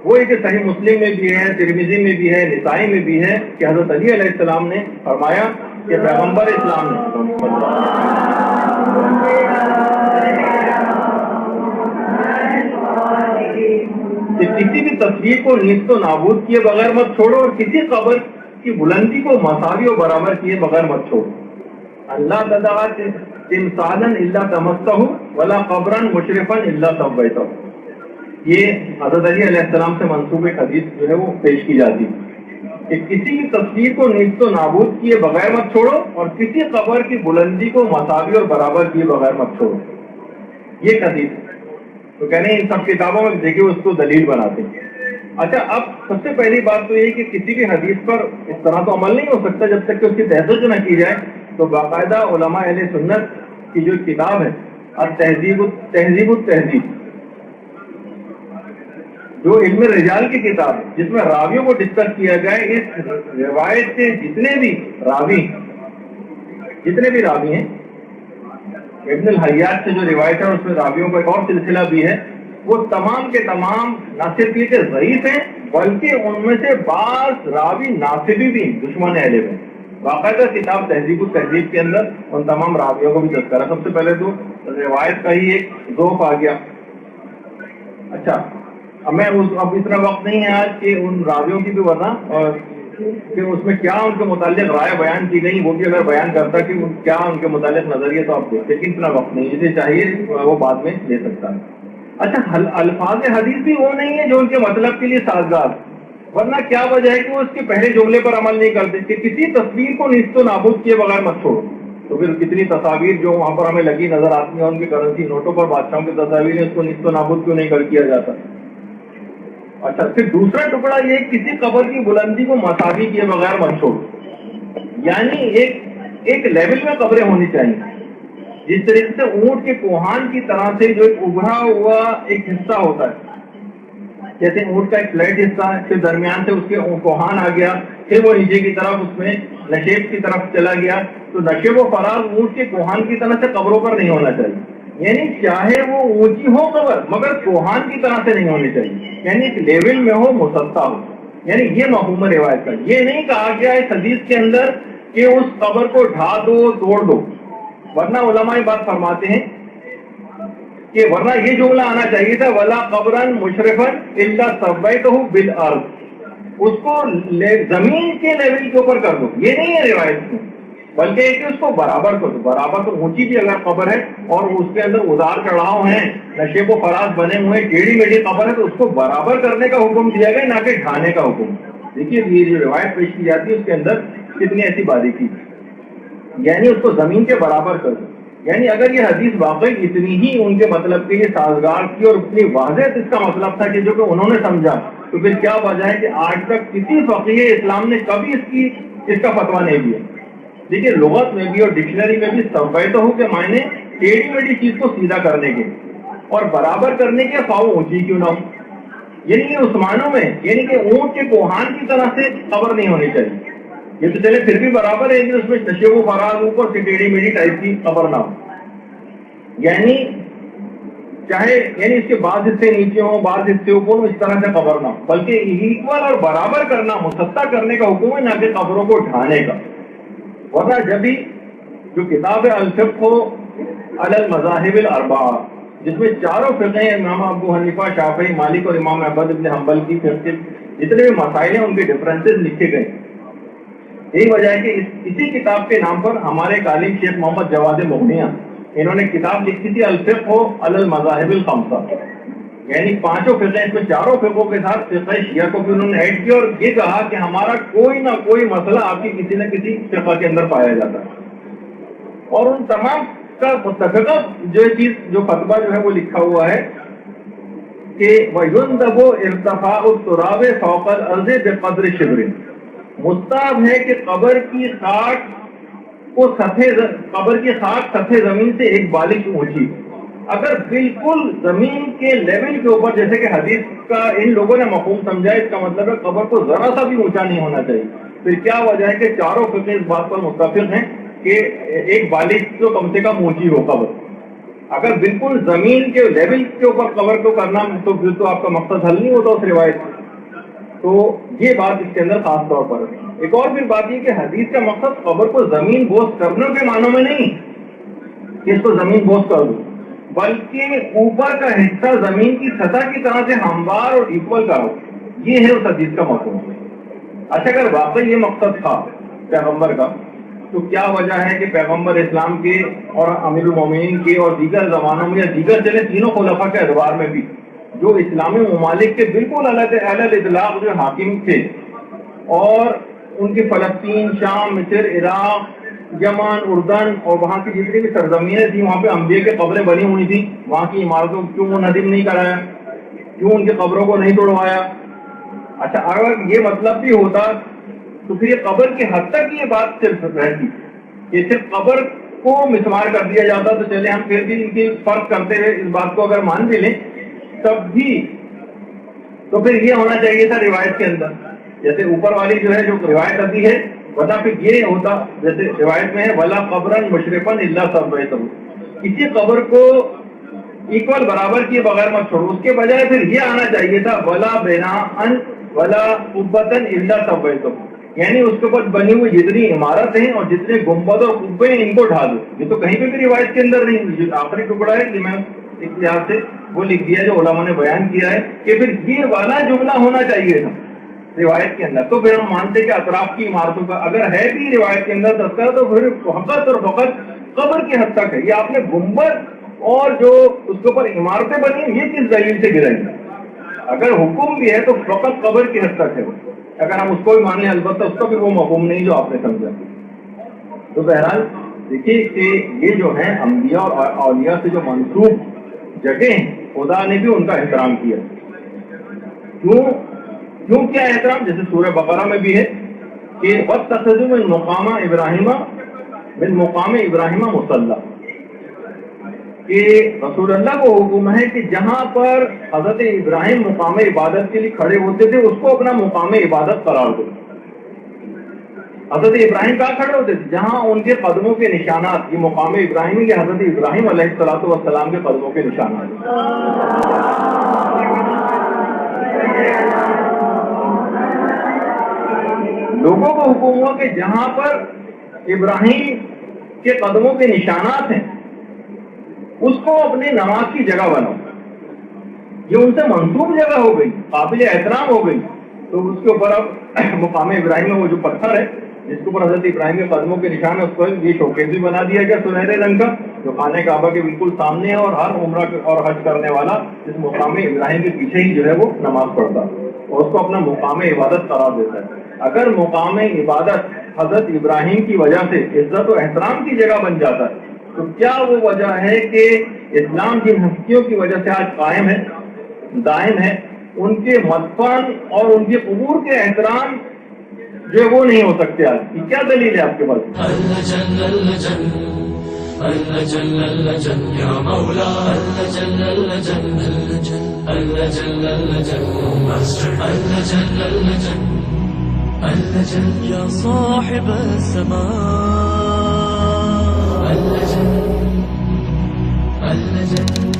وہ ایک صحیح مسلم میں بھی ہے، ترمذی میں بھی ہے، نسائی میں بھی ہے کہ حضرت علی علیہ السلام نے فرمایا کہ پیغمبر اسلام نے کہ کسی بھی تصویر کو نیست و نابود کیے بغیر مت چھوڑو اور کسی قبر کی بلندی کو مساوی و برابر کیے بغیر مت چھوڑو. اللہ تدعا تمثالا الا تمسہ ولا قبرا مشرفا الا سویتہ. یہ حضرت علی علیہ السلام سے منسوب ایک حدیث جو ہے وہ پیش کی جاتی ہے کہ کسی کی تصویر کو نیست و نابود کیے بغیر مت چھوڑو اور کسی قبر کی بلندی کو مساوی اور برابر کیے بغیر مت چھوڑو. یہ حدیث تو کہنے ان سب کتابوں میں دیکھیں اس کو دلیل بناتے ہیں. اچھا، اب سب سے پہلی بات تو یہ کہ کسی بھی حدیث پر اس طرح تو عمل نہیں ہو سکتا جب تک کہ اس کی تحقیق نہ کی جائے. تو باقاعدہ علماء اہل سنت کی جو کتاب ہے تہذیب التہذیب، جو علم رجال کی کتاب ہے جس میں راویوں کو ڈسکس کیا جائے، اس روایت سے جتنے بھی راوی ہیں، ابن الحیات سے جو روایت ہے اس میں راویوں کا ایک اور سلسلہ بھی ہے، وہ تمام کے تمام نہ صرف یہ کہ ضعیف ہیں بلکہ ان میں سے بعض راوی ناصبی بھی دشمن اہل بیت. باقاعدہ کتاب تہذیب التہذیب کے اندر ان تمام راویوں کو بھی تذکرہ. سب سے پہلے تو روایت کا ہی ایک ذوق آ گیا. اچھا، ہمیں اب اتنا وقت نہیں ہے آج کہ ان راویوں کی بھی وضع اور کہ اس میں کیا ان کے متعلق رائے بیان کی گئی وہ بھی اگر بیان کرتا کہ کیا ان کے متعلق نظریہ تو آپ دیکھتے، لیکن اتنا وقت نہیں، جسے چاہیے وہ بعد میں لے سکتا ہے. اچھا، الفاظ حدیث بھی وہ نہیں ہے جو ان کے مطلب کے لیے سازگار، ورنہ کیا وجہ ہے کہ وہ اس کے پہلے جملے پر عمل نہیں کرتے کہ کسی تصویر کو نیست و نابود کیے بغیر مت چھوڑو. تو پھر کتنی تصاویر جو وہاں پر ہمیں لگی نظر آتی ہیں ان کی کرنسی نوٹوں پر بادشاہوں کی تصاویر ہیں، اس کو نیست و نابود کیوں نہیں کیا جاتا. اچھا، پھر دوسرا ٹکڑا یہ کسی قبر کی بلندی کو مساوی کیے بغیر مت چھوڑو، یعنی ایک لیول میں قبریں ہونی چاہیے. جس طریقے سے اونٹ کے کوہان کی طرح سے جو ایک ابھرا ہوا ایک حصہ ہوتا ہے، جیسے اونٹ کا ایک فلیٹ حصہ ہے، پھر درمیان سے اس کے کوہان آ گیا، پھر وہ نیچے کی طرف اس میں نشیب کی طرف چلا گیا. تو نشیب و فراز اونٹ کے کوہان کی طرح سے قبروں پر نہیں ہونا چاہیے، یعنی چاہے وہ اونچی ہو قبر مگر کوہان کی طرح سے نہیں ہونی چاہیے، یعنی ایک لیول میں ہو، مسطح ہو. یعنی یہ مفہوم روایت کا. یہ نہیں کہا گیا اس حدیث کے اندر کہ اس قبر کو ڈھا دو، توڑ دو، ورنہ علماء بات فرماتے ہیں کہ ورنہ یہ جملہ آنا چاہیے تھا ولا قبرا مشرفا الا سویتہ بالارض، اس کو زمین کے لیول کے اوپر کر دو. یہ نہیں ہے روایت میں، بلکہ کہ اس کو برابر کر دو. برابر تو اونچی بھی اگر قبر ہے اور اس کے اندر ادار چڑھاؤ ہیں، نشیب و فراز بنے ہوئے، ٹیڑھی میڑھی قبر ہے، تو اس کو برابر کرنے کا حکم دیا گیا، نہ کہ ڈھانے کا حکم. دیکھیے یہ جو روایت پیش کی جاتی ہے اس کے اندر کتنی ایسی باریکی، یعنی اس کو زمین کے برابر کر دو. یعنی اگر یہ حدیث واقعی اتنی ہی ان کے مطلب کے لیے سازگار تھی اور اتنی واضح اس کا مطلب تھا کہ جو کہ انہوں نے سمجھا، تو پھر کیا وجہ ہے کہ آج تک کسی فقیہ اسلام نے کبھی اس کا فتویٰ نہیں دیا. دیکھیے لغت میں بھی اور ڈکشنری میں بھی سویتہ کے معنی ٹیڑھی میڑھی چیز کو سیدھا کرنے کے اور برابر کرنے کے، خواہ اونچی کیوں نہ ہو. یعنی کہ عثمانوں میں یعنی کہ اونٹ کے کوہان کی طرح سے قبر نہیں ہونی چاہیے. یہ تو چلے پھر بھی برابر ہے کہ اس میں نشیب و فراز اوپر سے ٹیڑھی میڑھی ٹائپ کی قبر نہ ہو، یعنی چاہے یعنی اس کے بعض حصے نیچے ہوں، بعض حصے اوپر ہوں، اس طرح سے قبر نہ ہو، بلکہ ایکول اور برابر کرنا، مسطح کرنے کا حکم ہے، نہ کہ قبروں کو ڈھانے کا. ورنہ جب بھی جو کتاب ہے الفقہ علی المذاہب الاربعہ، جس میں چاروں فقہ امام ابو حنیفہ، شافعی، مالک اور امام احمد بن حنبل کی فقہ جتنے بھی مسائل ہیں ان کے ڈفرینسز لکھے گئے. یہی وجہ ہے کہ اسی کتاب کے نام پر ہمارے عالم شیخ محمد جواد مغنیہ انہوں نے کتاب لکھی تھی الفقہ علی المذاہب الخمسہ، یعنی پانچوں فقہ، اس میں چاروں فقہوں کے ساتھ فقہ شیعہ کو بھی انہوں نے ایڈ کیا اور یہ کہا کہ ہمارا کوئی نہ کوئی مسئلہ آپ کی کسی نہ کسی فقہ کے اندر پایا جاتا ہے. اور ان تمام کا متفقہ جو چیز جو فتویٰ جو ہے وہ لکھا ہوا ہے کہ وَيُنْدَبُ ارْتِفَاعُ التُّرَابِ فَوْقَ الْأَرْضِ بِقَدْرِ شِبْرٍ، مستحب ہے کہ قبر کی خاک سطح زمین سے ایک بالش اونچی. اگر بالکل زمین کے لیول کے اوپر، جیسے کہ حدیث کا ان لوگوں نے مفہوم سمجھا، اس کا مطلب ہے قبر کو ذرا سا بھی اونچا نہیں ہونا چاہیے. پھر کیا وجہ ہے کہ چاروں فقہ اس بات پر متفق ہیں کہ ایک بالش تو کم سے کم اونچی ہو قبر. اگر بالکل زمین کے لیول کے اوپر قبر کو کرنا تو پھر تو آپ کا مقصد حل نہیں ہوتا اس روایت سے. تو یہ بات اس کے اندر خاص طور پر ہے. ایک اور پھر بات یہ کہ حدیث کا مقصد قبر کو زمین بوس کرنے کے معنوں میں نہیں کہ اس کو زمین بوس کر دو، بلکہ اوپر کا حصہ زمین کی سطح کی طرح سے ہموار اور ایکول کرو. یہ ہے اس حدیث کا مقصد. اچھا، اگر واقعی یہ مقصد تھا پیغمبر کا تو کیا وجہ ہے کہ پیغمبر اسلام کے اور امیر المومنین کے اور دیگر زمانوں میں یا دیگر چلے تینوں خلفاء کے ادوار میں بھی جو اسلامی ممالک کے بالکل الگ اطلاق جو حاکم تھے اور ان کی فلسطین، شام، مصر، عراق، یمن، اردن اور وہاں کی جتنی بھی سرزمینیں تھیں وہاں پہ انبیاء کی قبریں بنی ہوئی تھیں، وہاں کی عمارتوں کیوں منہدم نہیں کرایا، کیوں ان کی قبروں کو نہیں توڑوایا؟ اچھا، اگر یہ مطلب بھی ہوتا تو پھر یہ قبر کی حد تک یہ بات صرف رہتی کہ صرف قبر کو مسمار کر دیا جاتا تو چلے ہم پھر بھی ان کی فرق کرتے ہوئے اس بات کو اگر مان بھی لیں تب بھی تو پھر یہ ہونا چاہیے تھا روایت کے اندر، جیسے اوپر والی جو ہے جو روایت ابھی ہے بتا پھر یہ ہوتا جیسے روایت میں ہے ولا قبرن مشرفن الا سبیتہ، کسی قبر کو ایکول برابر کیے بغیر مت چھوڑو. اس کے بجائے پھر یہ آنا چاہیے تھا ولا بناءن ولا قبۃ الا سبیتہ، یعنی اس کے اوپر بنی ہوئی جتنی عمارت ہیں اور جتنے گنبد اور قبے ہیں ان کو ڈھا دو. یہ تو کہیں پہ بھی روایت کے اندر نہیں. جو آخری ٹکڑا ہے کہ میں اختیار سے وہ لکھ دیا جو علماء نے بیان کیا ہے کہ پھر یہ والا جملہ ہونا چاہیے تھا روایت کے اندر. تو پھر ہم مانتے کہ اطراف کی عمارتوں کا اگر ہے بھی روایت کے اندر تذکرہ تو پھر فقط اور فقط قبر کی حد تک ہے. یہ آپ نے گنبد اور جو اس کے اوپر عمارتیں بنی یہ کس دلیل سے گرائی؟ اگر حکم بھی ہے تو فقط قبر کی حد تک ہے. اگر ہم اس کو بھی مان لیں البتہ اس کا بھی وہ مفہوم نہیں جو آپ نے سمجھا. تو بہرحال دیکھیے کہ یہ جو ہے انبیاء اور اولیاء سے جو منسوب جگہ ہیں خدا نے بھی ان کا احترام کیا. کیوں کیا احترام؟ جیسے سورہ بقرہ میں بھی ہے کہ وَاتَّخَذُوا مِن مقام ابراہیم مصلی، کہ رسول اللہ کو حکم ہے کہ جہاں پر حضرت ابراہیم مقام عبادت کے لیے کھڑے ہوتے تھے اس کو اپنا مقام عبادت قرار دو. حضرت ابراہیم کہاں کھڑے ہوتے تھے؟ جہاں ان کے قدموں کے نشانات، یہ مقام ابراہیم یہ حضرت ابراہیم علیہ الصلوۃ والسلام کے قدموں کے نشانات. لوگوں کو حکم ہوا کہ جہاں پر ابراہیم کے قدموں کے نشانات ہیں اس کو اپنی نماز کی جگہ بناؤ. یہ ان سے منسوب جگہ ہو گئی، قابل احترام ہو گئی. تو اس کے اوپر اب مقام ابراہیم میں وہ جو پتھر ہے جس کے اوپر حضرت ابراہیم کے قدموں کے نشان ہے اس کو یہ شوکیس بھی بنا دیا گیا سنہرے رنگ کا جو خانہ کعبہ کے بالکل سامنے ہے، اور ہر عمرہ اور حج کرنے والا اس مقام ابراہیم کے پیچھے ہی جو ہے وہ نماز پڑھتا اور اس کو اپنا مقام عبادت قرار دیتا ہے. اگر مقام عبادت حضرت ابراہیم کی وجہ سے عزت و احترام کی جگہ بن جاتا ہے تو کیا وہ وجہ ہے کہ اسلام جن ہستیوں کی وجہ سے آج قائم ہے، دائم ہے، ان کے مدفن اور ان کے قبور کے احترام جو وہ نہیں ہو سکتے؟ آج کی کیا دلیل ہے آپ کے پاس؟ يا صاحب السماء اللجن